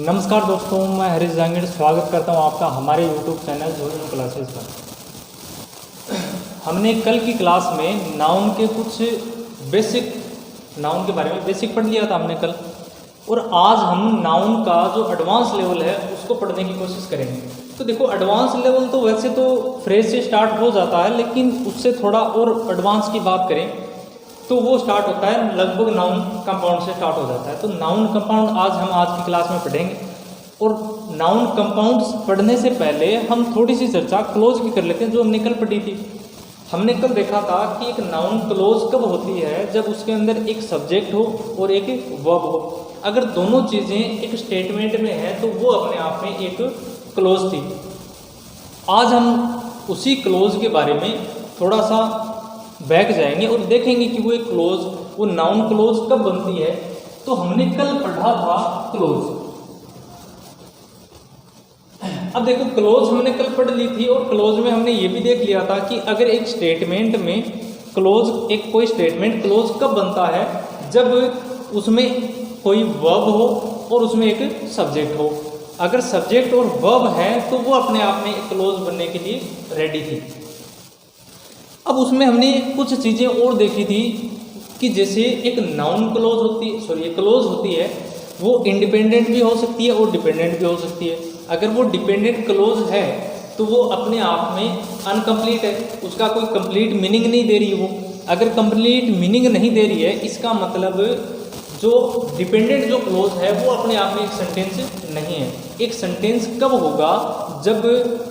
नमस्कार दोस्तों, मैं हरीश जांगीर स्वागत करता हूं आपका हमारे YouTube चैनल जोइन क्लासेस पर। हमने कल की क्लास में नाउन के कुछ बेसिक नाउन के बारे में बेसिक पढ़ लिया था हमने कल, और आज हम नाउन का जो एडवांस लेवल है उसको पढ़ने की कोशिश करेंगे। तो देखो, एडवांस लेवल तो वैसे तो फ्रेज से स्टार्ट हो जाता है, लेकिन उससे थोड़ा और एडवांस की बात करें तो वो स्टार्ट होता है लगभग नाउन कंपाउंड से स्टार्ट हो जाता है। तो नाउन कंपाउंड आज की क्लास में पढ़ेंगे, और नाउन कंपाउंड्स पढ़ने से पहले हम थोड़ी सी चर्चा क्लोज की कर लेते हैं जो हमने कल पढ़ी थी। हमने कल देखा था कि एक नाउन क्लोज कब होती है, जब उसके अंदर एक सब्जेक्ट हो और एक वर्ब हो। अगर दोनों चीज़ें एक स्टेटमेंट में है तो वो अपने आप में एक क्लोज थी। आज हम उसी क्लोज के बारे में थोड़ा सा बैक जाएंगे और देखेंगे कि वो एक क्लोज, वो नाउन क्लोज कब बनती है। तो हमने कल पढ़ा था क्लोज। अब देखो, क्लोज हमने कल पढ़ ली थी, और क्लोज में हमने ये भी देख लिया था कि अगर एक स्टेटमेंट में क्लोज, एक कोई स्टेटमेंट क्लोज कब बनता है, जब उसमें कोई वर्ब हो और उसमें एक सब्जेक्ट हो। अगर सब्जेक्ट और वर्ब है तो वो अपने आप में एक क्लोज बनने के लिए रेडी थी। अब उसमें हमने कुछ चीज़ें और देखी थी कि जैसे एक नाउन क्लोज होती है, क्लोज होती है, वो इंडिपेंडेंट भी हो सकती है और डिपेंडेंट भी हो सकती है। अगर वो डिपेंडेंट क्लोज है तो वो अपने आप में अनकम्प्लीट है, उसका कोई कंप्लीट मीनिंग नहीं दे रही। वो अगर कंप्लीट मीनिंग नहीं दे रही है, इसका मतलब जो डिपेंडेंट जो क्लोज है वो अपने आप में एक सेंटेंस नहीं है। एक सेंटेंस कब होगा, जब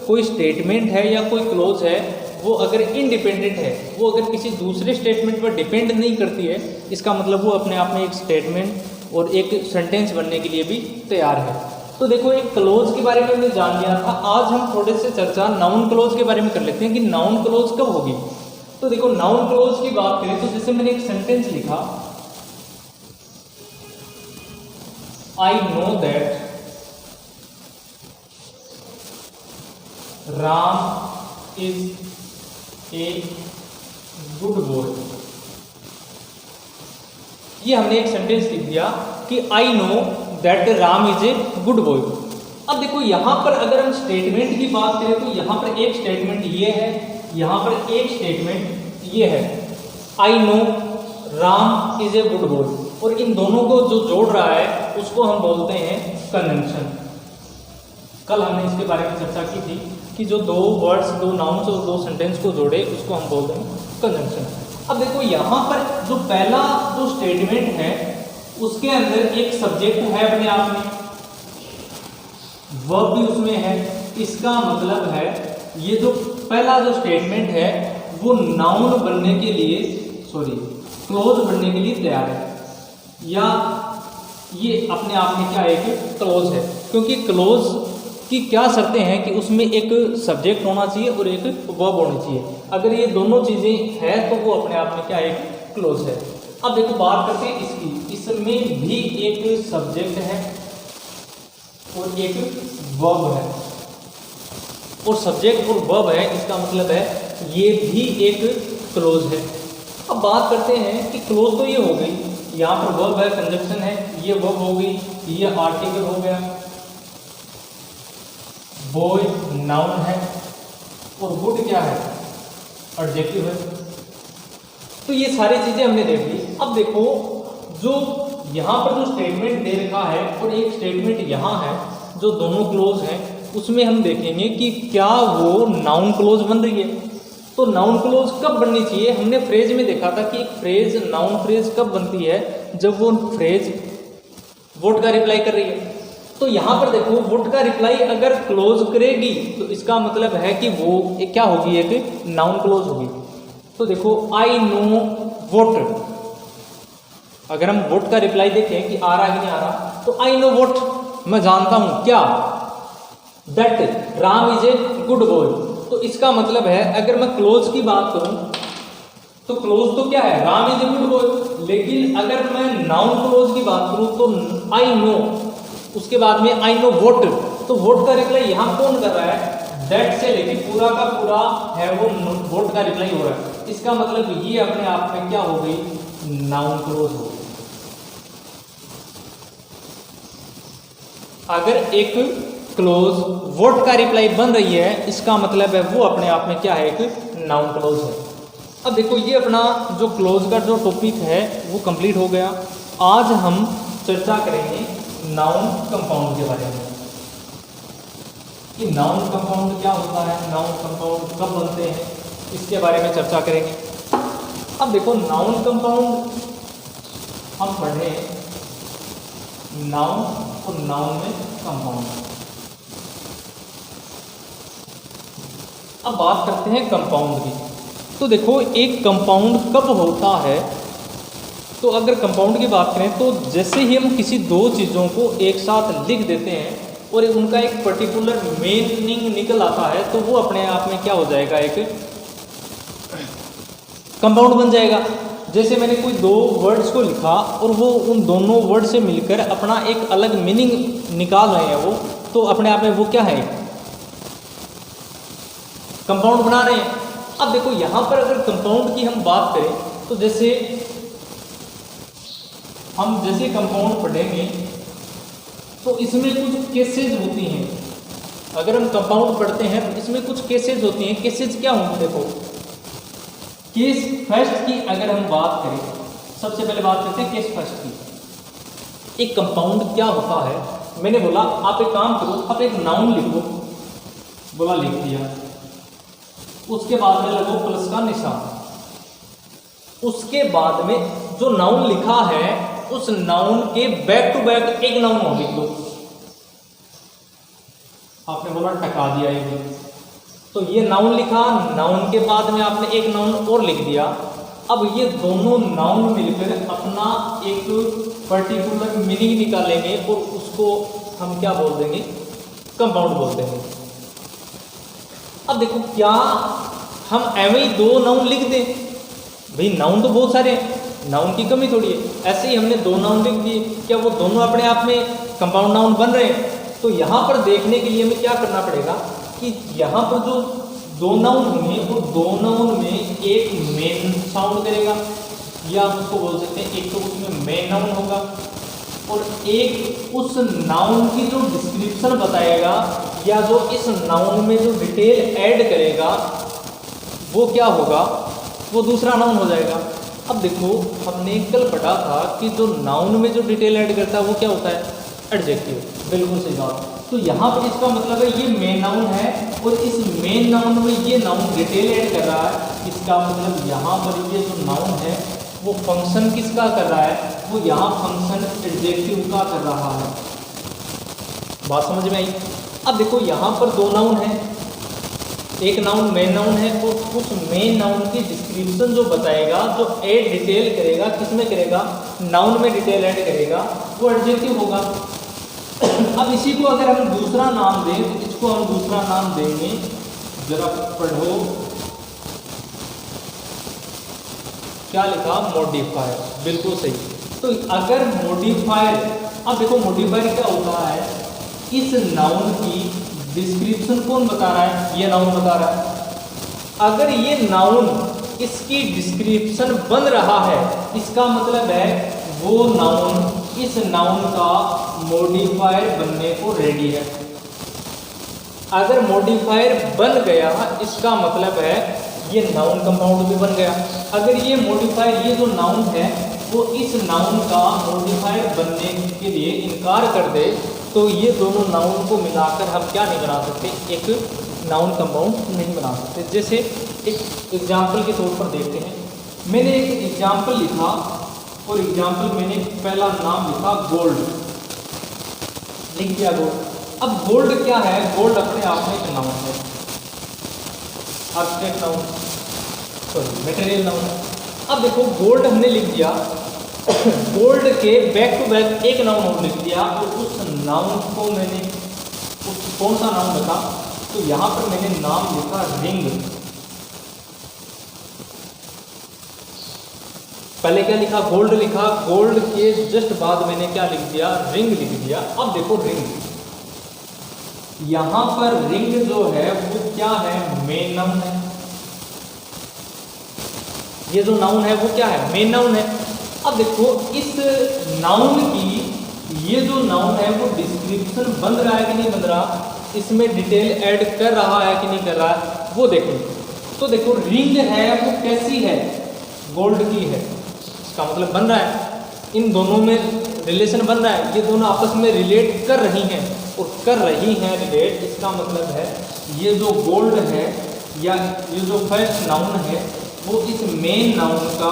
कोई स्टेटमेंट है या कोई क्लोज है वो अगर इंडिपेंडेंट है, वो अगर किसी दूसरे स्टेटमेंट पर डिपेंड नहीं करती है, इसका मतलब वो अपने आप में एक स्टेटमेंट और एक सेंटेंस बनने के लिए भी तैयार है। तो देखो, एक क्लोज के बारे में हमने जान लिया था। आज हम थोड़े से चर्चा नाउन क्लोज के बारे में कर लेते हैं कि नाउन क्लोज कब होगी। तो देखो, नाउन क्लोज की बात करें तो जैसे मैंने एक सेंटेंस लिखा, I know that Ram is a good boy. ये हमने एक सेंटेंस लिख दिया कि I know that Ram is a good boy. अब देखो, यहां पर अगर हम स्टेटमेंट की बात करें तो यहां पर एक स्टेटमेंट ये है, यहां पर एक स्टेटमेंट ये है, I know Ram is a good boy, और इन दोनों को जो जोड़ रहा है उसको हम बोलते हैं कंजंक्शन। कल हमने इसके बारे में चर्चा की थी कि जो दो वर्ड्स, दो नाउन्स और दो सेंटेंस को जोड़े उसको हम बोलते हैं कंजंक्शन। अब देखो, यहाँ पर जो पहला जो स्टेटमेंट है उसके अंदर एक सब्जेक्ट है अपने आप में, वर्ब भी उसमें है। इसका मतलब है ये जो पहला जो स्टेटमेंट है वो नाउन बनने के लिए, क्लोज बनने के लिए तैयार है, या ये अपने आप में क्या एक क्लोज है। क्योंकि क्लोज की क्या शर्तें हैं कि उसमें एक सब्जेक्ट होना चाहिए और एक वर्ब होनी चाहिए। अगर ये दोनों चीज़ें हैं तो वो अपने आप में क्या एक क्लोज है। अब देखो, बात करते हैं इसकी। इसमें भी एक सब्जेक्ट है और एक वर्ब है, और सब्जेक्ट और वर्ब है, इसका मतलब है ये भी एक क्लोज है। अब बात करते हैं कि क्लोज तो ये हो गई, यहाँ पर वर्ब है, कंजंक्शन है, ये वर्ब हो गई, ये आर्टिकल हो गया, बॉय नाउन है, और गुड क्या है, एडजेक्टिव है। तो ये सारी चीजें हमने देख ली। अब देखो, जो यहाँ पर जो स्टेटमेंट दे रखा है और एक स्टेटमेंट यहाँ है, जो दोनों क्लोज हैं, उसमें हम देखेंगे कि क्या वो नाउन क्लोज बन रही है। तो नाउन क्लोज कब बननी चाहिए, हमने फ्रेज में देखा था कि एक फ्रेज, नाउन फ्रेज कब बनती है, जब वो फ्रेज व्हाट का रिप्लाई कर रही है। तो यहाँ पर देखो, व्हाट का रिप्लाई अगर क्लोज करेगी तो इसका मतलब है कि वो क्या होगी, एक नाउन क्लोज होगी। तो देखो, आई नो व्हाट, अगर हम व्हाट का रिप्लाई देखें कि आ रहा है कि नहीं आ रहा, तो आई नो व्हाट, मैं जानता हूं क्या, that Ram is a good boy. तो इसका मतलब है, अगर मैं क्लोज की बात करूं तो क्लोज तो क्या है, Ram is a good boy. लेकिन अगर मैं नाउन क्लोज की बात करूं तो आई नो, उसके बाद में आई नो व्हाट, तो व्हाट का रिप्लाई यहाँ कौन कर रहा है, दैट से लेके पूरा का पूरा है वो व्हाट का रिप्लाई हो रहा है। इसका मतलब ये अपने आप में क्या हो गई, नाउन क्लोज हो गई। अगर एक क्लोज व्हाट का रिप्लाई बन रही है, इसका मतलब है वो अपने आप में क्या है, एक नाउन क्लोज है। अब देखो ये अपना जो क्लोज का जो टॉपिक है वो कंप्लीट हो गया। आज हम चर्चा करेंगे नाउन कंपाउंड के बारे में कि नाउन कंपाउंड क्या होता है, नाउन कंपाउंड कब बनते हैं, इसके बारे में चर्चा करेंगे। अब देखो नाउन कंपाउंड हम पढ़े नाउन और नाउन में कंपाउंड। अब बात करते हैं कंपाउंड की। तो देखो एक कंपाउंड कब होता है, तो अगर कंपाउंड की बात करें तो जैसे ही हम किसी दो चीज़ों को एक साथ लिख देते हैं और उनका एक पर्टिकुलर मीनिंग निकल आता है, तो वो अपने आप में क्या हो जाएगा, एक कंपाउंड बन जाएगा। जैसे मैंने कोई दो वर्ड्स को लिखा और वो उन दोनों वर्ड से मिलकर अपना एक अलग मीनिंग निकाल रहे हैं वो, तो अपने आप में वो क्या है, कंपाउंड बना रहे हैं। अब देखो यहाँ पर अगर कंपाउंड की हम बात करें तो जैसे कंपाउंड पढ़ेंगे तो इसमें कुछ केसेज होती हैं। अगर हम कंपाउंड पढ़ते हैं तो इसमें कुछ केसेज होती हैं। केसेज क्या होंगे, देखो केस फर्स्ट की अगर हम बात करें, सबसे पहले बात करते हैं केस फर्स्ट की। एक कंपाउंड क्या होता है, मैंने बोला आप एक काम करो, आप एक नाउन लिखो, बोला लिख दिया, उसके बाद में लगो प्लस का निशान, उसके बाद में जो नाउन लिखा है उस नाउन के बैक टू बैक एक नाउन और लिख दो। आपने बोला टका दिया ये, तो ये नाउन लिखा, नाउन के बाद में आपने एक नाउन और लिख दिया। अब ये दोनों नाउन मिलकर अपना एक पर्टिकुलर मीनिंग निकालेंगे और उसको हम क्या बोल देंगे, कंपाउंड बोल देंगे। अब देखो क्या हम एवं ही दो नाउन लिख दें, भाई नाउन तो बहुत सारे हैं, नाउन की कमी थोड़ी है। ऐसे ही हमने दो नाउन लिख दिए, क्या वो दोनों अपने आप में कंपाउंड नाउन बन रहे हैं? तो यहाँ पर देखने के लिए हमें क्या करना पड़ेगा कि यहाँ पर जो दो नाउन होंगे वो दो नाउन में एक मेन साउंड करेगा, या आप उसको बोल सकते हैं एक तो उसमें मेन नाउन होगा और एक उस नाउन की जो डिस्क्रिप्शन बताएगा या जो इस नाउन में जो डिटेल ऐड करेगा वो क्या होगा, वो दूसरा नाउन हो जाएगा। अब देखो हमने कल पढ़ा था कि जो नाउन में जो डिटेल ऐड करता है वो क्या होता है, एडजेक्टिव। बिल्कुल सही बात। तो यहाँ पर इसका मतलब है ये मेन नाउन है और इस मेन नाउन में ये नाउन डिटेल ऐड कर रहा है। इसका मतलब यहाँ पर ये जो नाउन है वो फंक्शन किसका कर रहा है, वो यहाँ फंक्शन एडजेक्टिव का कर रहा है। बात समझ में आई? अब देखो यहाँ पर दो नाउन है, एक नाउन मेन नाउन है और उस मेन नाउन की डिस्क्रिप्शन जो बताएगा, जो ऐड डिटेल करेगा, किसमें करेगा, नाउन में डिटेल ऐड करेगा, वो एडजेक्टिव होगा। अब इसी को अगर हम दूसरा नाम दें तो इसको हम दूसरा नाम देंगे, जरा पढ़ो क्या लिखा, मॉडिफायर। बिल्कुल सही। तो अगर मॉडिफायर, अब देखो मॉडिफायर क्या होता है, इस नाउन की डिस्क्रिप्शन कौन बता रहा है, ये नाउन बता रहा है। अगर ये नाउन इसकी डिस्क्रिप्शन बन रहा है, इसका मतलब है वो नाउन इस नाउन का मॉडिफायर बनने को रेडी है। अगर मॉडिफायर बन गया इसका मतलब है ये नाउन कंपाउंड भी बन गया। अगर ये मॉडिफायर, ये जो नाउन है वो इस नाउन का मॉडिफायर बनने के लिए इनकार कर दे, तो ये दोनों नाउन को मिलाकर हम क्या नहीं बना सकते, एक नाउन कंपाउंड नहीं बना सकते। जैसे एक एग्जाम्पल के तौर पर देखते हैं, मैंने एक एग्जाम्पल लिखा और एग्जाम्पल मैंने पहला नाम लिखा गोल्ड, लिख दिया गोल्ड। अब गोल्ड क्या है, गोल्ड अपने आप में एक नाउन है, abstract noun, sorry material noun है। अब देखो गोल्ड हमने लिख दिया, गोल्ड के बैक टू बैक एक नाउन और लिख दिया और उस नाउन को मैंने कौन सा नाउन लिखा, तो यहाँ पर मैंने नाम लिखा रिंग। पहले क्या लिखा, गोल्ड लिखा, गोल्ड के जस्ट बाद मैंने क्या लिख दिया, रिंग लिख दिया। अब देखो रिंग, यहां पर रिंग जो है वो क्या है, मेन नाउन है। ये जो नाउन है वो क्या है, मेन नाउन है। अब देखो इस नाउन की ये जो नाउन है वो डिस्क्रिप्शन बन रहा है कि नहीं बन रहा, इसमें डिटेल ऐड कर रहा है कि नहीं कर रहा है, वो देखो। तो देखो रिंग है वो कैसी है, गोल्ड की है, इसका मतलब बन रहा है इन दोनों में रिलेशन बन रहा है, ये दोनों आपस में रिलेट कर रही हैं, और कर रही हैं रिलेट, इसका मतलब है ये जो गोल्ड है या ये जो फर्स्ट नाउन है वो इस मेन नाउन का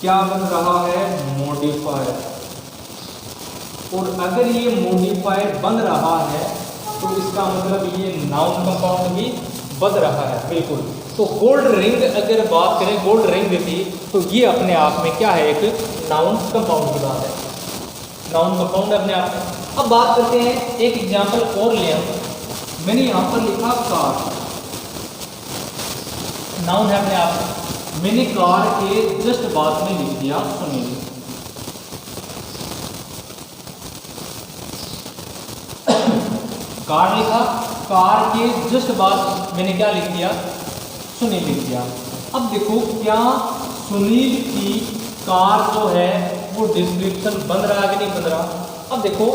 क्या बन रहा है, मॉडिफायर। और अगर ये मॉडिफायर बन रहा है तो इसका मतलब ये नाउन कंपाउंड भी बन रहा है, बिल्कुल। तो गोल्ड रिंग अगर बात करें, गोल्ड रिंग थी, तो ये अपने आप में क्या है, एक नाउन कंपाउंड की बात है, नाउन कंपाउंड अपने आप में। अब बात करते हैं एक एग्जांपल और ले हम, मैंने यहाँ पर लिखा कार, नाउन है अपने आप में, मैंने कार के जस्ट बाद में लिख दिया, सुनिए कार लिखा, कार के जस्ट बाद मैंने क्या लिख दिया, सुनील लिख दिया। अब देखो क्या सुनील की कार जो है वो डिस्क्रिप्शन बन रहा है कि नहीं बन रहा। अब देखो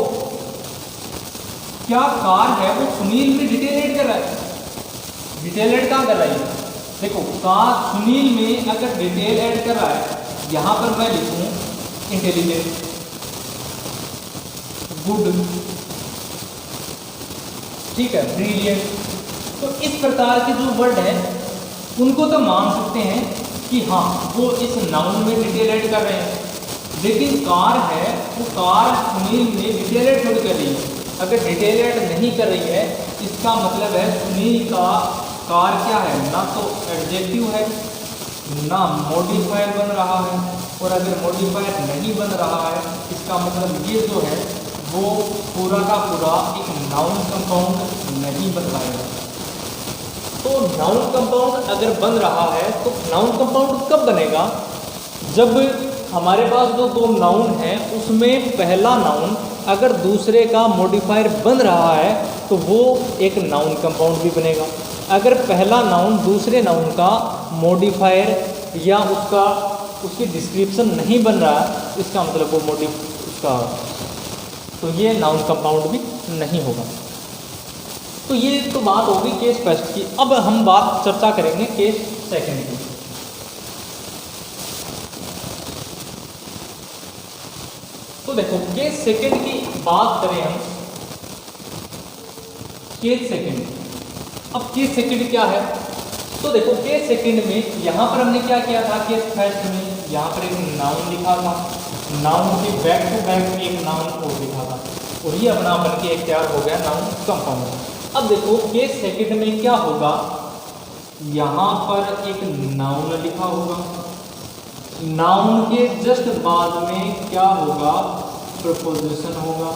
क्या कार है वो सुनील में डिटेल ऐड कर रहा है, डिटेल ऐड कहाँ कर रहा है, देखो कार सुनील में अगर डिटेल ऐड कर रहा है, यहां पर मैं लिखूं इंटेलिजेंट, गुड, ठीक है, ब्रिलियंट। तो इस प्रकार के जो वर्ड हैं उनको तो मान सकते हैं कि हाँ वो इस नाउन में डिटेल ऐड कर रहे हैं, लेकिन कार है वो कार सुनील में डिटेल ऐड थोड़ी कर रही है। अगर डिटेल ऐड नहीं कर रही है इसका मतलब है सुनील का कार क्या है, ना तो एडजेक्टिव है ना मॉडिफायर बन रहा है, और अगर मॉडिफायर नहीं बन रहा है इसका मतलब ये जो है वो पूरा का पूरा एक नाउन कंपाउंड नहीं बन पाएगा। तो नाउन कंपाउंड अगर बन रहा है तो नाउन कंपाउंड कब बनेगा, जब हमारे पास जो दो नाउन हैं उसमें पहला नाउन अगर दूसरे का मॉडिफायर बन रहा है तो वो एक नाउन कंपाउंड भी बनेगा। अगर पहला नाउन दूसरे नाउन का मॉडिफायर या उसकी डिस्क्रिप्शन नहीं बन रहा है इसका मतलब वो उसका तो ये नाउन कंपाउंड भी नहीं होगा। तो ये तो बात होगी केस फर्स्ट की। अब हम बात चर्चा करेंगे केस सेकंड की। तो देखो केस सेकंड की बात करें हम, केस सेकंड, अब केस सेकंड क्या है, तो देखो केस सेकंड में यहां पर हमने क्या किया था, केस फर्स्ट में यहां पर एक नाउन लिखा था, नाउन के बैक टू बैक एक नाउन और लिखा था, और ये अपना बन के एक तैयार हो गया नाउन कंपाउंड। अब देखो केस सेकंड में क्या होगा, यहां पर एक नाउन लिखा होगा, नाउन के जस्ट बाद में क्या होगा, प्रपोजिशन होगा,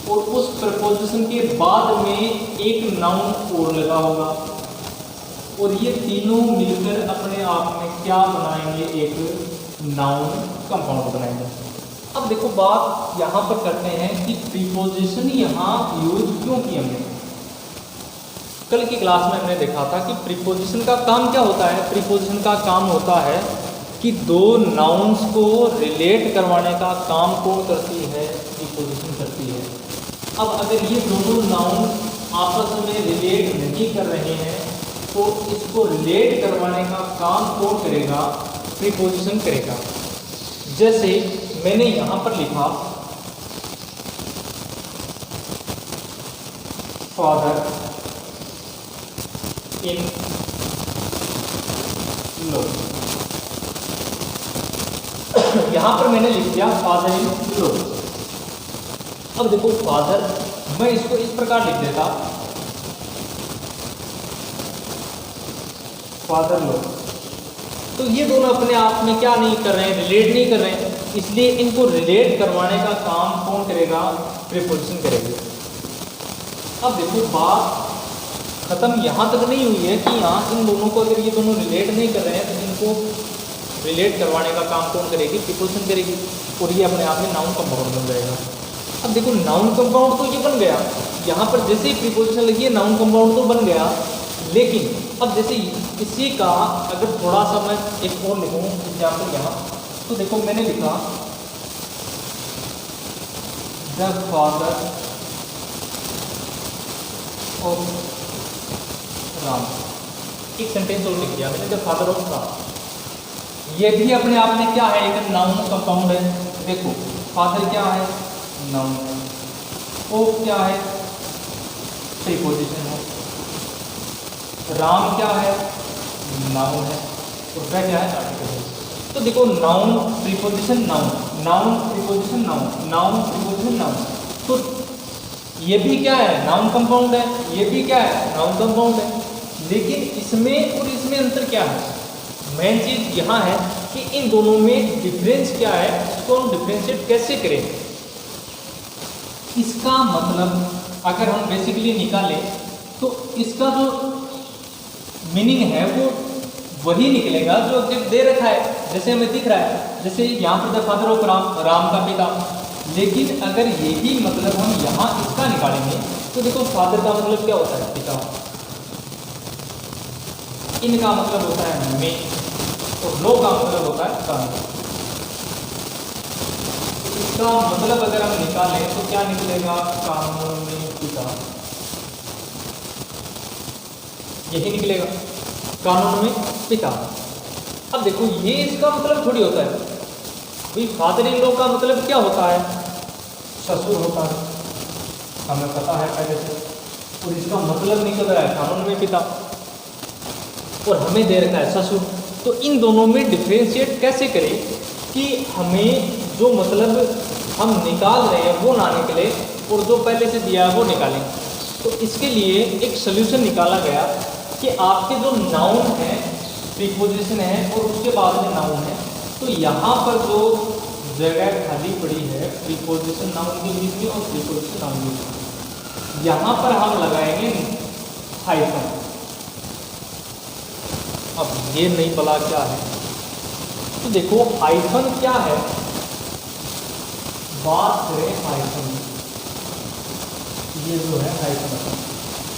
और उस प्रपोजिशन के बाद में एक नाउन और लगा होगा, और ये तीनों मिलकर अपने आप में क्या बनाएंगे, एक नाउन कंपाउंड बनाएंगे। अब देखो बात यहाँ पर करते हैं कि प्रीपोजिशन यहाँ यूज क्यों की हमने। कल की क्लास में हमने देखा था कि प्रीपोजिशन का काम क्या होता है, प्रीपोजिशन का काम होता है कि दो नाउन्स को रिलेट करवाने का काम कौन करती है, प्रीपोजिशन करती है। अब अगर ये दोनों नाउन आपस में रिलेट नहीं कर रहे हैं तो इसको रिलेट करवाने का काम कौन करेगा, प्रीपोजिशन करेगा। जैसे मैंने यहां पर लिखा फादर इन लो, यहां पर मैंने लिख दिया फादर इन लो। अब देखो फादर, मैं इसको इस प्रकार लिख देता फादर लो, तो ये दोनों अपने आप में क्या नहीं कर रहे हैं, रिलेट नहीं कर रहे हैं, इसलिए इनको रिलेट करवाने का काम कौन करेगा, प्रीपोजिशन करेगी। अब देखो बात खत्म यहाँ तक नहीं हुई है कि यहाँ इन दोनों को अगर ये दोनों रिलेट नहीं कर रहे हैं तो इनको रिलेट करवाने का काम कौन करेगी, प्रीपोजिशन करेगी, और ये अपने आप में नाउन कंपाउंड बन जाएगा। अब देखो नाउन कंपाउंड तो ये बन गया, यहाँ पर जैसे ही प्रीपोजिशन लगी है नाउन कंपाउंड तो बन गया, लेकिन अब जैसे इसी का अगर थोड़ा सा मैं एक और लिखूँ एग्जाम्पल यहाँ, तो देखो मैंने लिखा द फादर ऑफ राम। एक सेंटेंस और लिख दिया मैंने, द फादर ऑफ राम। ये भी अपने आप में क्या है, एक नाउन कंपाउंड है। देखो फादर क्या है, नाउन है। ऑफ क्या है, प्रीपोजिशन है। राम क्या है, नाउन है। और वह क्या है, आर्टिकल है। तो देखो noun preposition noun, noun preposition noun, noun preposition noun. तो ये भी क्या है, नाउन कंपाउंड है, ये भी क्या है, नाउन कंपाउंड है। लेकिन इसमें और इसमें अंतर क्या है, मेन चीज यहाँ है कि इन दोनों में डिफरेंस क्या है, इसको हम डिफरेंशिएट कैसे करें। इसका मतलब अगर हम बेसिकली निकालें तो इसका जो मीनिंग है वो वही निकलेगा जो जब दे रखा है, जैसे हमें दिख रहा है, जैसे यहाँ पर the father of Ram, Ram का पिता। लेकिन अगर यही मतलब हम यहाँ इसका निकालेंगे तो देखो फादर का मतलब क्या होता है, पिता। इनका मतलब होता है मैं, और लो का मतलब होता है कानून। इसका मतलब अगर हम निकालें तो क्या निकलेगा, कानून में पिता, यही निकलेगा, कानून में पिता। अब देखो ये इसका मतलब थोड़ी होता है भाई, फादर इन लॉ का मतलब क्या होता है, ससुर होता है, हमें पता है पहले से। और इसका मतलब निकल रहा है कानून में पिता, और हमें दे रखा है ससुर। तो इन दोनों में डिफ्रेंशिएट कैसे करें कि हमें जो मतलब हम निकाल रहे हैं वो ना निकले और जो पहले से दिया है वो निकालें। तो इसके लिए एक सोल्यूशन निकाला गया कि आपके जो नाउन है, प्रीपोजिशन है और उसके बाद में नाउन है, तो यहाँ पर जो जगह खाली पड़ी है प्रीपोजिशन नाउन के बीच में और प्रीपोजिशन नाउन के बीच में, यहाँ पर हम लगाएंगे हाइफन। अब ये नहीं पता क्या है, तो देखो हाइफन क्या है, बात करें हाइफन, ये जो है हाइफन।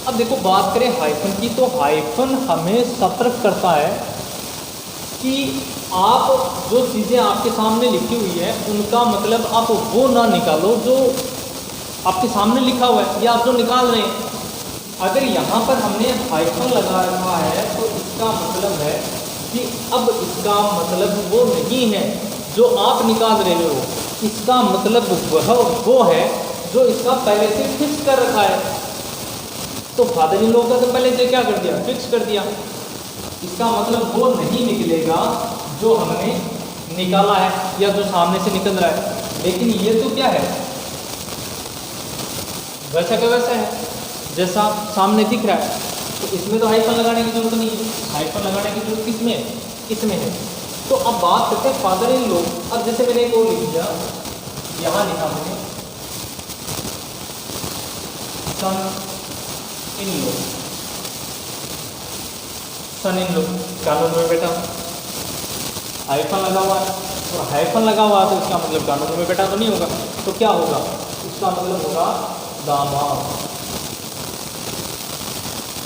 अब देखो बात करें हाइफन की, तो हाइफन हमें सतर्क करता है कि आप जो चीज़ें आपके सामने लिखी हुई है उनका मतलब आप वो ना निकालो जो आपके सामने लिखा हुआ है या आप जो निकाल रहे हैं। अगर यहाँ पर हमने हाइफन लगा रखा है तो इसका मतलब है कि अब इसका मतलब वो नहीं है जो आप निकाल रहे हो, इसका मतलब वह वो है जो इसका पहले से फिक्स कर रखा है। तो फादर इन लॉ का तो पहले से क्या कर दिया, फिक्स कर दिया। इसका मतलब वो नहीं निकलेगा जो हमने निकाला है या जो सामने से निकल रहा है। लेकिन ये तो क्या है, वैसा का वैसा है जैसा सामने दिख रहा है। तो इसमें तो हाइफन लगाने की जरूरत नहीं है, हाइफन लगाने की जरूरत किसमें है, इसमें है। तो अब बात करते हैं फादर इन लॉ। अब जैसे मैंने एक और लिख दिया, यहाँ लिखा मैंने सन in law, sun in law कानून में बेटा, हाइफन लगा हुआ है और हाइफन लगा हुआ है तो इसका मतलब कानून में बेटा तो नहीं होगा। तो क्या होगा, इसका मतलब होगा दामाद।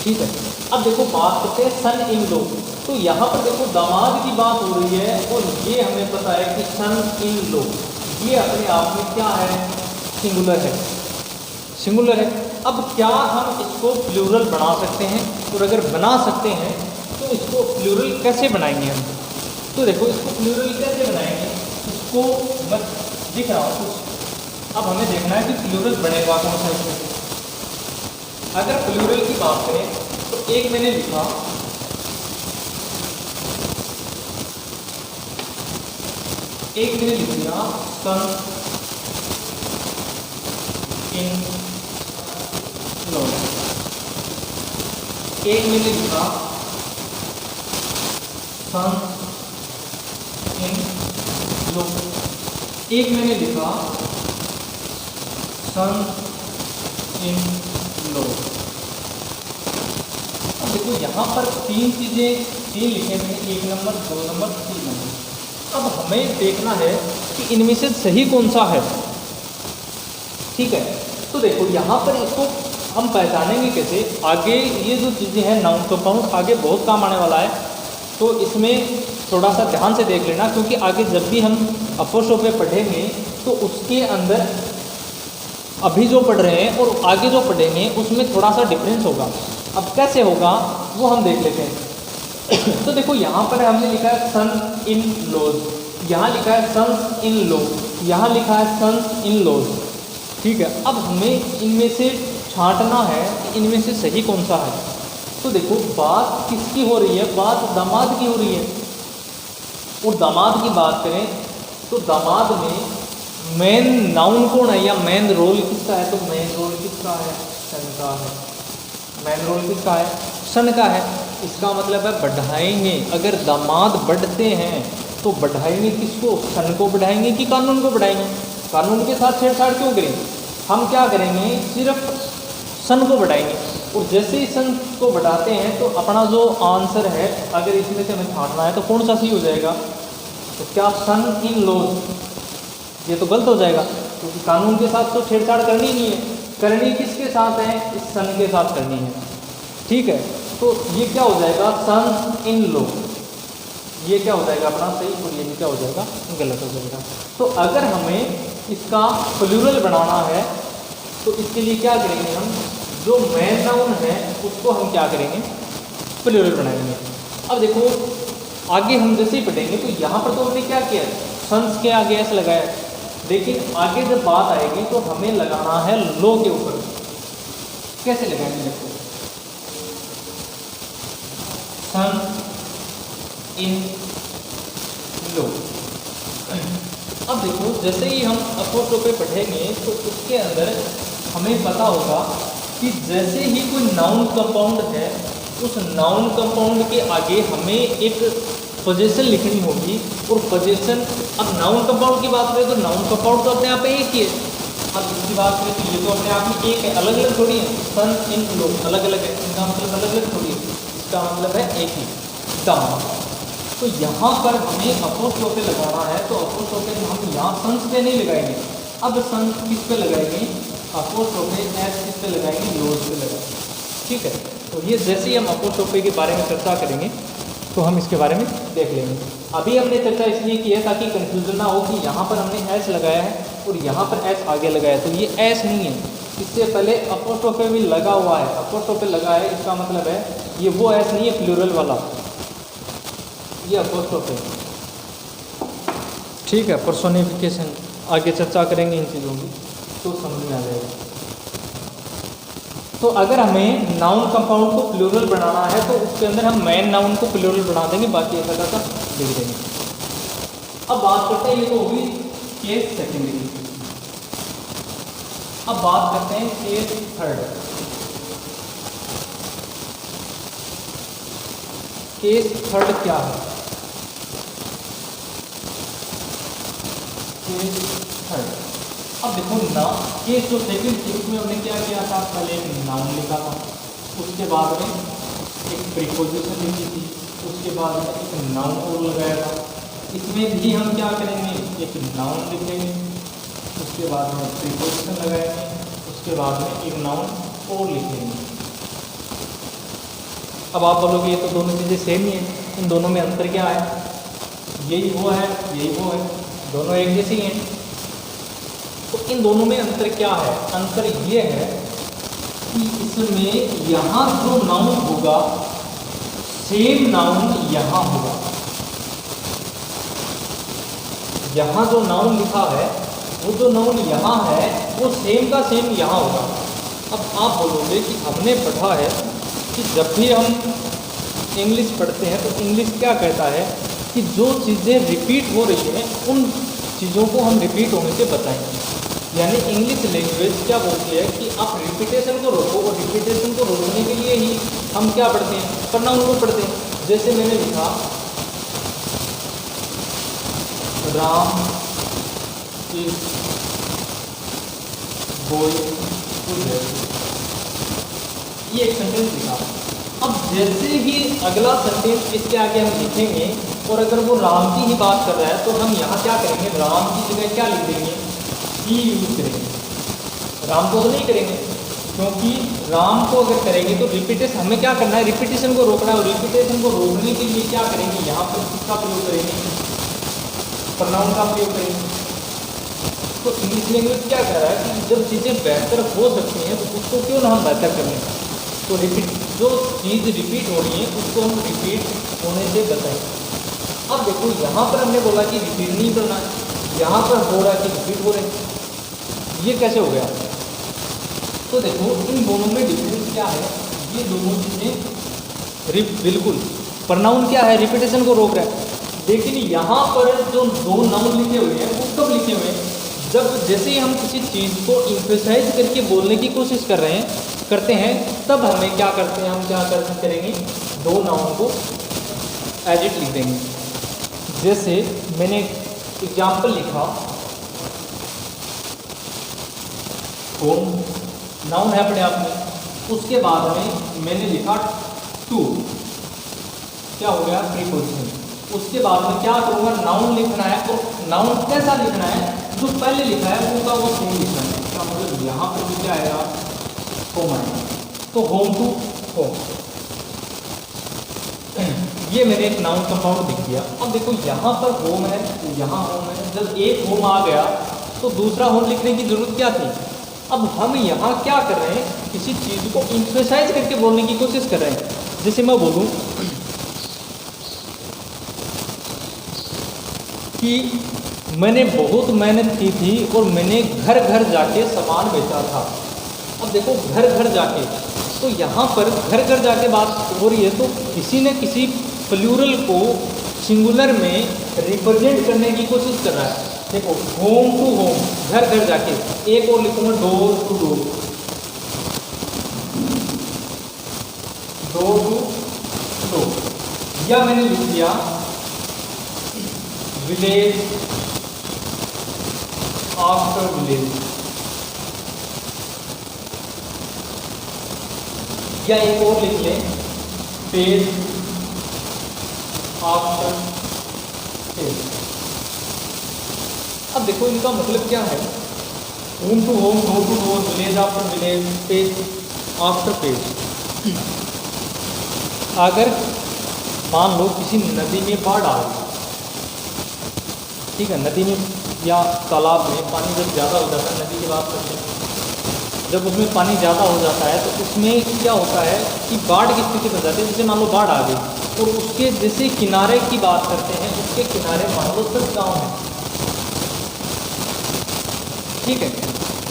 ठीक है। अब देखो बात करते हैं सन इन लॉ। तो यहाँ पर देखो दामाद की बात हो रही है और ये हमें पता है कि सन इन लॉ ये अपने आप में क्या है, सिंगुलर है, सिंगुलर है। अब क्या हम इसको प्लूरल बना सकते हैं, और अगर बना सकते हैं तो इसको प्लूरल कैसे बनाएंगे हम। तो देखो इसको प्लूरल कैसे बनाएंगे, इसको मैं दिख रहा हूँ कुछ। अब हमें देखना है कि प्लूरल बनेगा कौन सा इसमें। अगर प्लूरल की बात करें तो एक मैंने लिखा लिख दिया सन इन लॉ। एक मैंने लिखा सन इन लॉ। एक मैंने लिखा सन इन लॉ। अब देखो यहाँ पर तीन चीज़ें, तीन लिखे हैं, 1 नंबर 2 नंबर 3 नंबर। अब हमें देखना है कि इनमें से सही कौन सा है। ठीक है। तो देखो यहाँ पर इसको हम पहचानेंगे कैसे, आगे ये जो चीज़ें हैं नाउन कंपाउंड आगे बहुत काम आने वाला है। तो इसमें थोड़ा सा ध्यान से देख लेना, क्योंकि आगे जब भी हम अपोस्ट्रोफ में पढ़ेंगे तो उसके अंदर अभी जो पढ़ रहे हैं और आगे जो पढ़ेंगे उसमें थोड़ा सा डिफरेंस होगा। अब कैसे होगा वो हम देख लेते हैं। तो देखो यहाँ पर हमने लिखा है सन इन लॉज, यहाँ लिखा है सन्स इन लॉ, यहाँ लिखा है सन्स इन लॉज, ठीक है। अब हमें इनमें से छांटना है कि इनमें से सही कौन सा है। तो देखो बात किसकी हो रही है, बात दामाद की हो रही है। और दामाद की बात करें तो दामाद में मेन नाउन कौन है या मेन रोल किसका है, तो मेन रोल किसका है, सन का है। मेन रोल किसका है, सन का है। इसका मतलब है बढ़ाएंगे, अगर दामाद बढ़ते हैं तो बढ़ाएंगे किसको, सन को बढ़ाएंगे कि कानून को बढ़ाएंगे। कानून के साथ छेड़छाड़ क्यों करेंगे, हम क्या करेंगे सिर्फ सन को बढ़ाएंगे। और जैसे ही सन को बढ़ाते हैं तो अपना जो आंसर है अगर इसमें से हमें छांटना है तो कौन सा सही हो जाएगा, तो क्या सन इन लॉज, ये तो गलत हो जाएगा क्योंकि कानून के साथ तो छेड़छाड़ करनी नहीं है, करनी किसके साथ है, इस सन के साथ करनी है, ठीक है। तो ये क्या हो जाएगा सन इन लॉ, ये क्या हो जाएगा अपना सही और ये भी क्या हो जाएगा गलत हो जाएगा। तो अगर हमें इसका प्लूरल बनाना है तो इसके लिए क्या करेंगे, हम जो मेन नाउन है उसको हम क्या करेंगे प्लूरल बनाएंगे। अब देखो आगे हम जैसे ही पढ़ेंगे तो यहाँ पर तो हमने क्या किया, सन्स के आगे एस लगाया, लेकिन आगे जब बात आएगी तो हमें लगाना है लो के ऊपर। कैसे लगाएंगे, देखो सन इन लो। अब देखो जैसे ही हम अपोस्ट्रोफे पढ़ेंगे तो उसके अंदर हमें पता होगा कि जैसे ही कोई नाउन कंपाउंड है उस नाउन कंपाउंड के आगे हमें एक पोजीशन लिखनी होगी। और पोजीशन, अब नाउन कंपाउंड की बात करें तो नाउन कंपाउंड तो अपने आप में एक ही है। अब इसकी बात करें तो ये तो अपने आप में एक है, अलग अलग थोड़ी है, सन इन लो अलग अलग है, इनका मतलब अलग अलग थोड़ी है, इसका मतलब है एक ही दामाद। तो यहाँ पर हमें अपोस्ट्रोफे लगाना है तो अपोस्ट्रोफे हम यहाँ सन्स पे नहीं लगाएंगे। अब सन किस पे लगाएंगे, अपोस्ट्रोफे एस किस पे लगाएंगे, लोज पे लगाएंगे, ठीक है। तो ये जैसे ही हम अपोस्ट्रोफे के बारे में चर्चा करेंगे तो हम इसके बारे में देख लेंगे। अभी हमने चर्चा इसलिए की है ताकि कंफ्यूजन ना हो कि यहाँ पर हमने एस लगाया है और यहाँ पर एस आगे लगाया है, तो ये एस नहीं है, इससे पहले अपोस्ट्रोफे भी लगा हुआ है, अपोस्ट्रोफे लगा है, इसका मतलब है ये वो एस नहीं है प्लूरल वाला, ये अपोस्ट्रोफे, ठीक है। पर्सोनिफिकेशन आगे चर्चा करेंगे इन चीज़ों की तो समझ में आ जाएगा। तो अगर हमें नाउन कंपाउंड को प्लूरल बनाना है तो उसके अंदर हम मेन नाउन को प्लूरल बना देंगे, बाकी एक का लिख देंगे। अब बात करते हैं, ये तो होगी केस सेकेंडरी। अब बात करते हैं केस थर्ड। केस थर्ड क्या है, केस थर्ड। अब देखो ना केस जो सेकंड थी उसमें हमने क्या किया था, पहले एक नाउन लिखा था, उसके बाद में एक प्रीपोजिशन लिखी थी, उसके बाद में एक नाउन और लगाया था। इसमें भी हम क्या करेंगे, एक नाउन लिखेंगे, उसके बाद में प्रीपोजिशन लगाएंगे, उसके बाद में एक नाउन और लिखेंगे। अब आप बोलोगे ये तो दोनों चीज़ें सेम ही हैं, इन दोनों में अंतर क्या है, यही वो है यही वो है, दोनों एक जैसी हैं। तो इन दोनों में अंतर क्या है, अंतर ये है कि इसमें यहाँ जो नाउन होगा सेम नाउन यहाँ होगा, यहाँ जो नाउन लिखा है वो जो नाउन यहाँ है वो सेम का सेम यहाँ होगा। अब आप बोलोगे कि हमने पढ़ा है कि जब भी हम इंग्लिश पढ़ते हैं तो इंग्लिश क्या कहता है कि जो चीज़ें रिपीट हो रही हैं उन चीज़ों को हम रिपीट होने से बताएंगे। यानी इंग्लिश लैंग्वेज क्या बोलती है कि आप रिपीटेशन को रोको, और रिपीटेशन को रोकने के लिए ही हम क्या पढ़ते हैं, प्रोनाउन को पढ़ते हैं। जैसे मैंने लिखा Ram is going to Jaipur, ये एक सेंटेंस लिखा। अब जैसे ही अगला सेंटेंस इसके आगे हम लिखेंगे और अगर वो राम की ही बात कर रहा है तो हम यहाँ क्या करेंगे, राम की जगह क्या लिख देंगे, ही यूज करेंगे। राम को तो नहीं करेंगे क्योंकि राम को अगर करेंगे तो रिपीटेशन, हमें क्या करना है, रिपीटेशन को रोकना है। और रिपीटेशन को रोकने के लिए क्या करेंगे, यहाँ पर किसका प्रयोग करेंगे, प्रोनाउन का प्रयोग करेंगे। तो इंग्लिश लैंग्वेज क्या कह रहा है कि जब चीज़ें बेहतर हो सकती हैं तो उसको क्यों ना हम बेहतर करें। तो रिपीट, जो चीज़ रिपीट हो रही है उसको हम रिपीट होने से बचाएं। अब देखो यहाँ पर हमने बोला कि रिपीट नहीं करना है, यहाँ पर हो रहा है कि रिपीट हो रहे हैं, ये कैसे हो गया। तो देखो इन दोनों में डिफरेंस क्या है, ये दोनों चीज़ें बिल्कुल प्रोनाउन क्या है, रिपीटेशन को रोक रहा है। लेकिन यहाँ पर जो दो नाउन लिखे हुए हैं वो कब लिखे हुए हैं, जब जैसे ही हम किसी चीज़ को इम्फेसाइज करके बोलने की कोशिश करते हैं तब हमें क्या करते हैं, हम क्या करेंगे, दो नाउन को एज इट लिख देंगे। जैसे मैंने एग्जाम्पल लिखा, होम नाउन है अपने आप में, उसके बाद में मैंने लिखा टू, क्या हो गया, प्रीपोजिशन। उसके बाद में क्या करूँगा, नाउन लिखना है, और नाउन कैसा लिखना है, जो पहले लिखा है उनका वो सेम लिखना है। इसका मतलब यहाँ पर भी क्या आएगा, होम आएगा। तो होम टू होम, ये मैंने एक नाउन कंपाउंड लिख दिया। अब देखो यहाँ पर होम है, यहाँ होम है, जब एक होम आ गया तो दूसरा होम लिखने की जरूरत क्या थी। अब हम यहाँ क्या कर रहे हैं, किसी चीज़ को इम्फेसाइज करके बोलने की कोशिश कर रहे हैं। जैसे मैं बोलूँ कि मैंने बहुत मेहनत की थी और मैंने घर घर जाके सामान बेचा था। अब देखो घर घर जाके, तो यहाँ पर घर घर जाके बात हो रही है, तो किसी न किसी प्लूरल को सिंगुलर में रिप्रेजेंट करने की कोशिश कर रहा है। देखो होम टू होम, घर घर जाके, एक और लिखूंगा door to door, door to door, या मैंने लिख दिया विलेज आफ्टर विलेज, या एक और लिख लें पेज आफ्टर पेज। अब देखो इनका मतलब क्या है, home to home, door to door, village after village, page after page. अगर मान लो किसी नदी में बाढ़ आ गई, ठीक है, नदी में या तालाब में पानी जब ज़्यादा हो जाता है, नदी की बात करते हैं, जब उसमें पानी ज़्यादा हो जाता है तो उसमें क्या होता है कि बाढ़ की स्थिति बन जाती है। जैसे मान लो बाढ़ आ गई और उसके जैसे किनारे की बात करते हैं, उसके किनारे मान लो 10 गाँव हैं, ठीक है,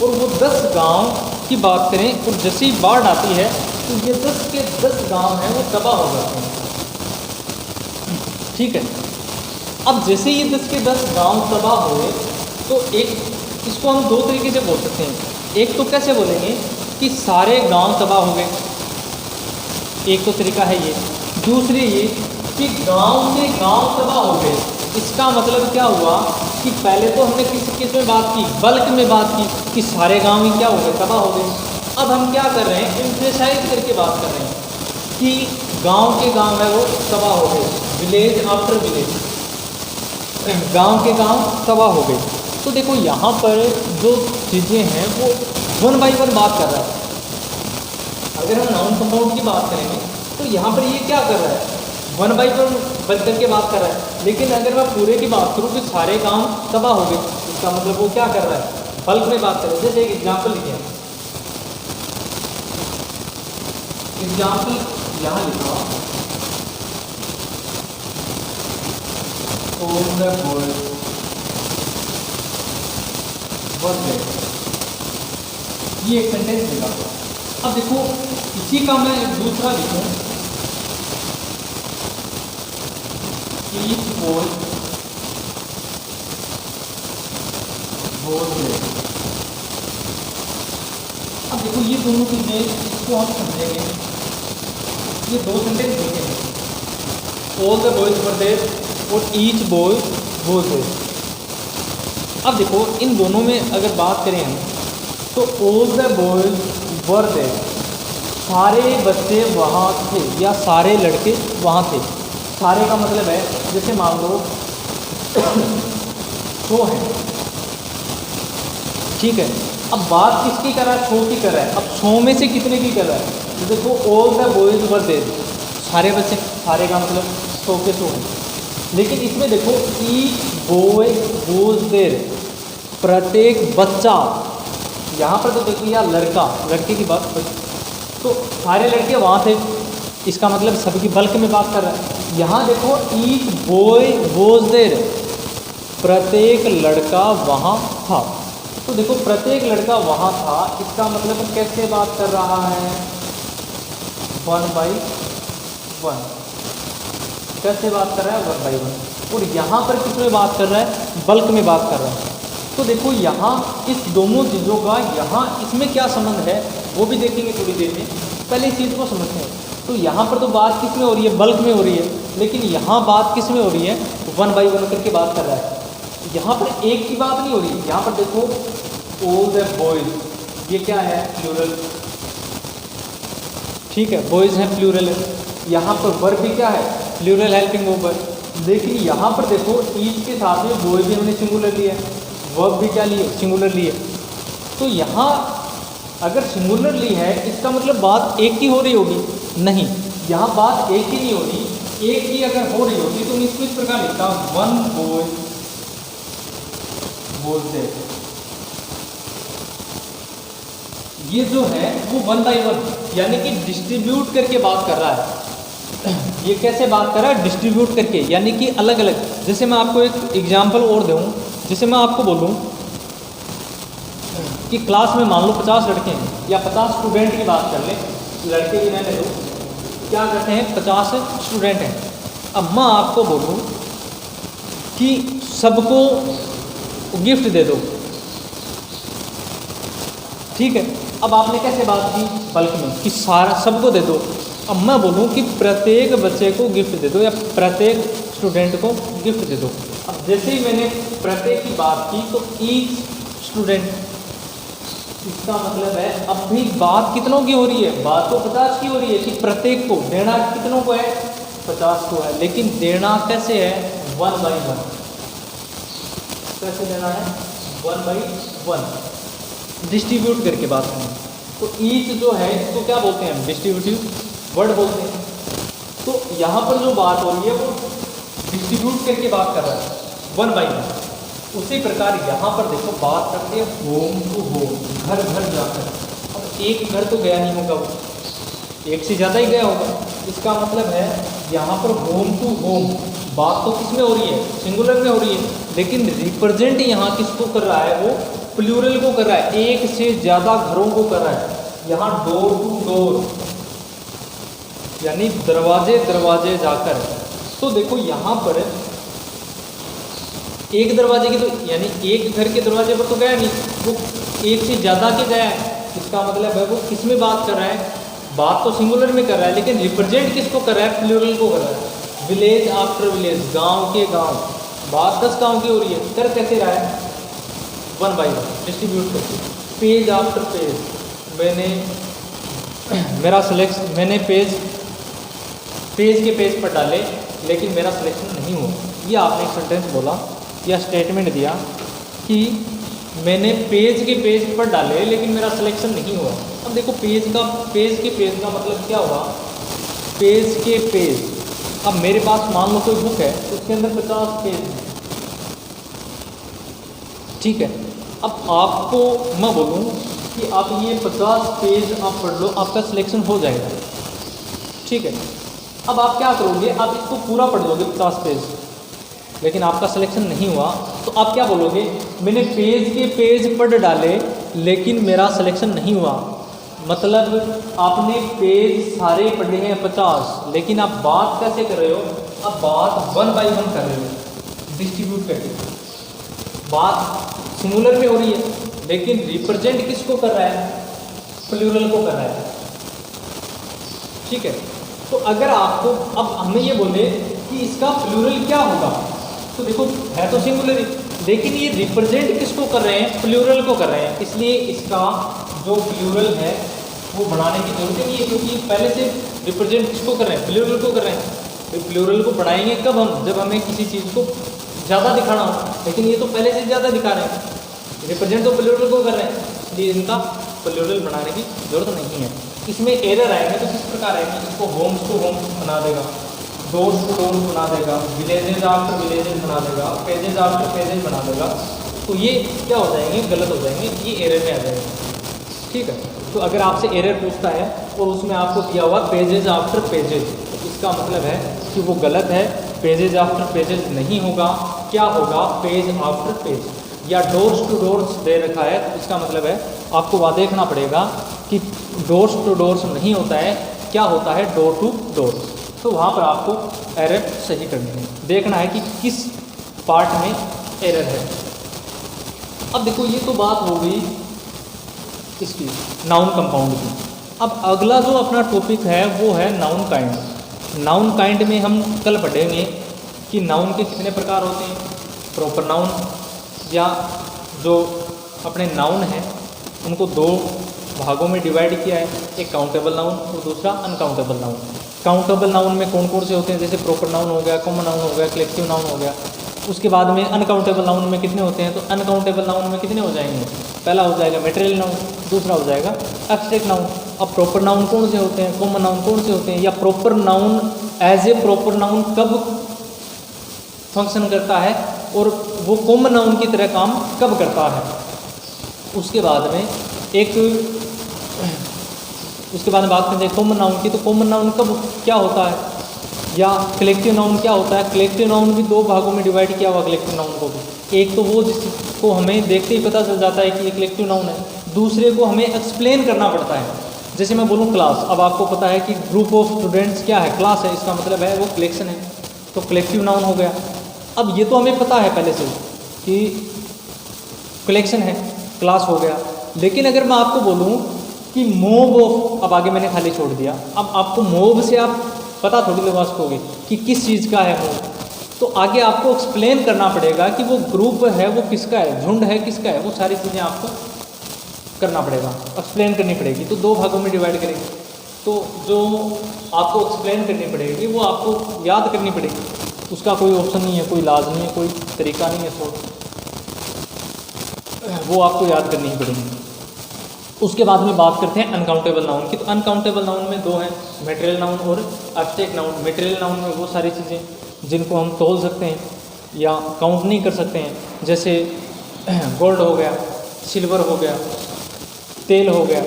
और वो 10 गांव की बात करें और जैसे ही बाढ़ आती है तो ये 10 के 10 गांव हैं वो तबाह हो जाते हैं, ठीक है। अब जैसे ये 10 के 10 गांव तबाह हुए तो एक, इसको हम दो तरीके से बोल सकते हैं। एक तो कैसे बोलेंगे कि सारे गांव तबाह हो गए, एक तो तरीका है ये। दूसरी ये कि गांव के गांव तबाह हो गए। इसका मतलब क्या हुआ कि पहले तो हमने किस में बात की, बल्क में बात की कि सारे गांव ही क्या हो गए, तबाह हो गए। अब हम क्या कर रहे हैं, एम्फेसाइज करके बात कर रहे हैं कि गांव के गांव है वो तबाह हो गए, विलेज आफ्टर विलेज, गांव के गांव तबाह हो गए। तो देखो यहाँ पर जो चीज़ें हैं वो 1 बाय 1 बात कर रहा है। अगर हम नाउन कंपाउंड की बात करेंगे तो यहाँ पर ये क्या कर रहा है, 1 बाय 1 बच करके बात कर रहा है। लेकिन अगर मैं पूरे की बात करूँ कि सारे गांव तबाह हो गए, इसका मतलब वो क्या कर रहा है, बल्क में बात कर रहा है। जैसे एक एग्जाम्पल लिखे, एग्जाम्पल यहाँ लिखा, ये एक सेंटेंस लिखा। अब देखो इसी का मैं दूसरा लिखूं, each boy was there। अब देखो ये दोनों चीजें, इसको हम समझेंगे, ये दो सेंटेंस लिखे हैं, all the boys were there और ईच बॉय वाज देयर। अब देखो इन दोनों में अगर बात करें हम तो all the boys were there, सारे बच्चे वहाँ थे या सारे लड़के वहाँ थे। सारे का मतलब है जैसे मान लो 100 है, ठीक है। अब बात किसकी कर रहा है, 100 की कर रहा है। अब 100 में से कितने की कर रहा है, तो देखो all the boys were there, सारे बच्चे, सारे का मतलब 100 के 100 है। लेकिन इसमें देखो ईच बॉय वाज देयर, प्रत्येक बच्चा, यहाँ पर तो देखिए यार लड़का लड़के की बात, तो सारे लड़के वहाँ थे, इसका मतलब सबकी बल्क में बात कर रहा है। यहाँ देखो ईच बॉय वॉज देयर, प्रत्येक लड़का वहाँ था। तो देखो प्रत्येक लड़का वहाँ था, इसका मतलब कैसे बात कर रहा है, 1 by 1, कैसे बात कर रहा है 1 by 1। और यहाँ पर किस में बात कर रहा है, बल्क में बात कर रहा है। तो देखो यहाँ इस दोनों चीज़ों का यहाँ इसमें क्या संबंध है वो भी देखेंगे थोड़ी देर में, पहले इस चीज़ को समझते हैं। तो यहाँ पर तो बात किस में हो रही है, बल्क में हो रही है, लेकिन यहाँ बात किस में हो रही है, 1 by 1 करके बात कर रहा है। यहाँ पर एक की बात नहीं हो रही, यहाँ पर देखो ऑल द बॉयज, ये क्या है, प्लूरल, ठीक है, बॉयज है प्लूरल है। यहाँ पर वर्ब भी क्या है, प्लूरल हेल्पिंग वर्ब। लेकिन यहाँ पर देखो ईच के साथ में बॉय भी हमने सिंगुलर लिया है, वर्ब भी क्या लिए, सिंगुलर लिए। तो यहाँ अगर सिंगुलर ली है इसका मतलब बात एक की हो रही होगी, नहीं, यहाँ बात एक की नहीं हो रही, एक की अगर हो रही होती तो इसको इस प्रकार लिखता, 1 boy was there। ये जो है वो 1 by 1 यानी कि डिस्ट्रीब्यूट करके बात कर रहा है। ये कैसे बात कर रहा है, डिस्ट्रीब्यूट करके, यानी कि अलग अलग। जैसे मैं आपको एक एग्जांपल और दूँ, जैसे मैं आपको बोलूँ कि क्लास में मान लो 50 लड़के हैं या 50 स्टूडेंट की बात कर ले, लड़के की मैंने लो, क्या करते हैं 50 स्टूडेंट हैं। अब मैं आपको बोलूँ कि सबको गिफ्ट दे दो, ठीक है। अब आपने कैसे बात की, बल्क में, कि सारा सबको दे दो। अब मैं बोलूँ कि प्रत्येक बच्चे को गिफ्ट दे दो या प्रत्येक स्टूडेंट को गिफ्ट दे दो। अब जैसे ही मैंने प्रत्येक की बात की तो ईच स्टूडेंट, इसका मतलब है अब भी बात कितनों की हो रही है, बात तो 50 की हो रही है कि प्रत्येक को देना कितनों को है, 50 को है, लेकिन देना कैसे है, 1 by 1। कैसे देना है, 1 by 1, डिस्ट्रीब्यूट करके बात करें। तो ईच जो है इसको क्या बोलते हैं, डिस्ट्रीब्यूटिव वर्ड बोलते हैं। तो यहाँ पर जो बात हो रही है वो डिस्ट्रीब्यूट करके बात कर रहा है, 1 by 1। उसी प्रकार यहाँ पर देखो बात करते हैं होम टू होम, घर घर जाकर। अब एक घर तो गया नहीं होगा, वो एक से ज़्यादा ही गया होगा, इसका मतलब है यहाँ पर होम टू होम बात तो किस में हो रही है, सिंगुलर में हो रही है, लेकिन रिप्रेजेंट यहाँ किसको कर रहा है, वो प्लूरल को कर रहा है, एक से ज़्यादा घरों को कर रहा है। यहाँ डोर टू डोर यानी दरवाजे दरवाजे जाकर। तो देखो यहाँ पर एक दरवाजे की, तो यानी एक घर के दरवाजे पर तो गया नहीं, वो एक से ज़्यादा के गया है, इसका मतलब है वो किस में बात कर रहा है, बात तो सिंगुलर में कर रहा है, लेकिन रिप्रेजेंट किसको कर रहा है, प्लूरल को कर रहा है। विलेज आफ्टर विलेज, गांव के गांव, बात 10 गांव की हो रही है, कर कैसे रहा है, 1 by 1 डिस्ट्रीब्यूट करके। पेज आफ्टर पेज, मैंने मेरा सिलेक्शन, मैंने पेज के पेज पर डाले लेकिन मेरा सिलेक्शन नहीं हुआ। ये आपने एक सेंटेंस बोला या स्टेटमेंट दिया कि मैंने पेज के पेज पर डाले लेकिन मेरा सिलेक्शन नहीं हुआ। अब देखो पेज के पेज का मतलब क्या हुआ, पेज के पेज। अब मेरे पास मान लो कोई बुक है, उसके अंदर 50 पेज हैं, ठीक है। अब आपको मैं बोलूँ कि आप ये 50 पेज आप पढ़ लो, आपका सिलेक्शन हो जाएगा, ठीक है। अब आप क्या करोगे, आप इसको पूरा पढ़ लोगे 50 पेज, लेकिन आपका सिलेक्शन नहीं हुआ, तो आप क्या बोलोगे, मैंने पेज के पेज पढ़ डाले लेकिन मेरा सिलेक्शन नहीं हुआ। मतलब आपने पेज सारे पढ़े हैं 50, लेकिन आप बात कैसे कर रहे हो, आप बात 1 by 1 कर रहे हो, डिस्ट्रीब्यूट करके। बात सिंगुलर में हो रही है, लेकिन रिप्रेजेंट किसको कर रहा है, प्लूरल को कर रहा है, ठीक है। तो अगर आपको अब हमें ये बोले कि इसका प्लूरल क्या होगा, तो देखो है तो सिंगुलर, लेकिन ये रिप्रेजेंट किसको कर रहे हैं, प्लूरल को कर रहे हैं, इसलिए इसका जो प्लूरल है वो बनाने की जरूरत नहीं है, क्योंकि पहले से रिप्रेजेंट किसको कर रहे हैं, प्लूरल को कर रहे हैं। तो प्लूरल को बढ़ाएंगे कब हम, जब हमें किसी चीज़ को ज़्यादा दिखाना हो, लेकिन ये तो पहले से ज़्यादा दिखा रहे हैं, रिप्रेजेंट तो प्लूरल को कर रहे हैं, इसलिए इनका प्लूरल बनाने की जरूरत नहीं है। इसमें एरर आएंगे तो किस प्रकार आएंगे, इसको होम्स टू होम्स बना देगा, डोर्स टू डोर्स बना देगा, विलेजेस आफ्टर विलेजेस बना देगा, पेजेस आफ्टर पेजेस बना देगा। तो ये क्या हो जाएंगे, गलत हो जाएंगे, ये एरर में आ जाएंगे। ठीक है, तो अगर आपसे एरर पूछता है और उसमें आपको दिया हुआ पेजेज आफ्टर पेजेज, तो इसका मतलब है कि वो गलत है, पेजेज आफ्टर पेजेज नहीं होगा, क्या होगा, पेज आफ्टर पेज। या डोर्स टू डोर्स दे रखा है, तो इसका मतलब है आपको वहाँ देखना पड़ेगा कि डोर्स टू डोर्स नहीं होता है, क्या होता है, डोर टू डोर। तो वहाँ पर आपको एरर सही करनी है, देखना है कि किस पार्ट में एरर है। अब देखो ये तो बात हो गई इसकी नाउन कंपाउंड की। अब अगला जो अपना टॉपिक है वो है नाउन काइंड। नाउन काइंड में हम कल पढ़ेंगे कि नाउन के कितने प्रकार होते हैं, प्रॉपर नाउन या जो अपने नाउन हैं उनको दो भागों में डिवाइड किया है, एक काउंटेबल नाउन और दूसरा अनकाउंटेबल नाउन। काउंटेबल नाउन में कौन कौन से होते हैं, जैसे प्रॉपर नाउन हो गया, कॉमन नाउन हो गया, कलेक्टिव नाउन हो गया। उसके बाद में अनकाउंटेबल नाउन में कितने होते हैं, तो अनकाउंटेबल नाउन में कितने हो जाएंगे, पहला हो जाएगा मटेरियल नाउन, दूसरा हो जाएगा एब्स्ट्रैक्ट नाउन। अब प्रॉपर नाउन कौन से होते हैं, कॉमन नाउन कौन से होते हैं, या proper noun as a proper noun कब फंक्शन करता है और वो कॉमन नाउन की तरह काम कब करता है। उसके बाद में बात करते हैं कॉमन नाउन की, तो कॉमन नाउन कब क्या होता है, या कलेक्टिव नाउन क्या होता है। कलेक्टिव नाउन भी दो भागों में डिवाइड किया हुआ कलेक्टिव नाउन को भी, एक तो वो जिसको हमें देखते ही पता चल जाता है कि ये कलेक्टिव नाउन है, दूसरे को हमें एक्सप्लेन करना पड़ता है। जैसे मैं बोलूँ क्लास, अब आपको पता है कि ग्रुप ऑफ स्टूडेंट्स क्या है, क्लास है, इसका मतलब है वो कलेक्शन है, तो कलेक्टिव नाउन हो गया। अब ये तो हमें पता है पहले से कि कलेक्शन है, क्लास हो गया। लेकिन अगर मैं आपको बोलूँ कि मोब ऑफ, अब आगे मैंने खाली छोड़ दिया, अब आपको मोब से आप पता थोड़ी लगा सकोगे कि किस चीज़ का है मोब, तो आगे आपको एक्सप्लेन करना पड़ेगा कि वो ग्रुप है वो किसका है, झुंड है किसका है, वो सारी चीज़ें आपको करना पड़ेगा, एक्सप्लेन करनी पड़ेगी। तो दो भागों में डिवाइड करेंगे, तो जो आपको एक्सप्लेन करनी पड़ेगी वो आपको याद करनी पड़ेगी, उसका कोई ऑप्शन नहीं है, कोई इलाज नहीं है, कोई तरीका नहीं है, वो आपको याद करनी ही पड़ेगी। उसके बाद में बात करते हैं अनकाउंटेबल नाउन की। तो अनकाउंटेबल नाउन में दो हैं, मटेरियल नाउन और एब्स्ट्रैक्ट नाउन। मटेरियल नाउन में वो सारी चीज़ें जिनको हम तोल सकते हैं या काउंट नहीं कर सकते हैं, जैसे गोल्ड हो गया, सिल्वर हो गया, तेल हो गया,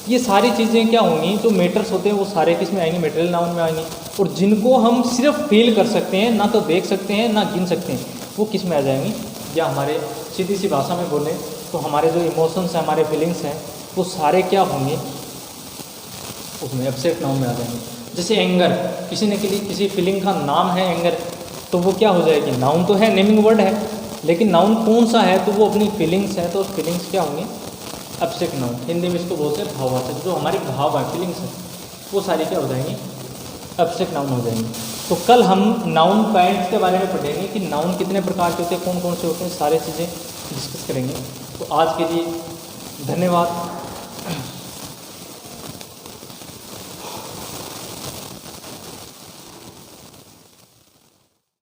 ये सारी चीज़ें क्या होंगी, जो मेटर्स होते हैं वो सारे किस में आएंगे, मटेरियल नाउन में आएंगे। और जिनको हम सिर्फ फील कर सकते हैं, ना तो देख सकते हैं ना गिन सकते हैं, वो किस में आ जाएंगी, या हमारे सीधी सी भाषा में बोलें तो हमारे जो इमोशंस हैं, हमारे फीलिंग्स हैं, वो सारे क्या होंगे, उसमें एब्स्ट्रैक्ट नाउन में आ जाएंगे। जैसे एंगर, किसी ने किसी फीलिंग का नाम है एंगर, तो वो क्या हो जाएगी, नाउन तो है, नेमिंग वर्ड है, लेकिन नाउन कौन सा है, तो वो अपनी फीलिंग्स है, तो फीलिंग्स क्या होंगी, एब्स्ट्रैक्ट नाउन। हिंदी में इसको बोलते हैं भाववाचक, जो हमारे भाव है, फीलिंग्स है, वो सारी क्या हो जाएंगी, एब्स्ट्रैक्ट नाउन हो जाएंगी। तो कल हम नाउन काइंड्स के बारे में पढ़ेंगे कि नाउन कितने प्रकार के होते हैं, कौन कौन से होते हैं, सारी चीज़ें डिस्कस करेंगे। तो आज के लिए धन्यवाद।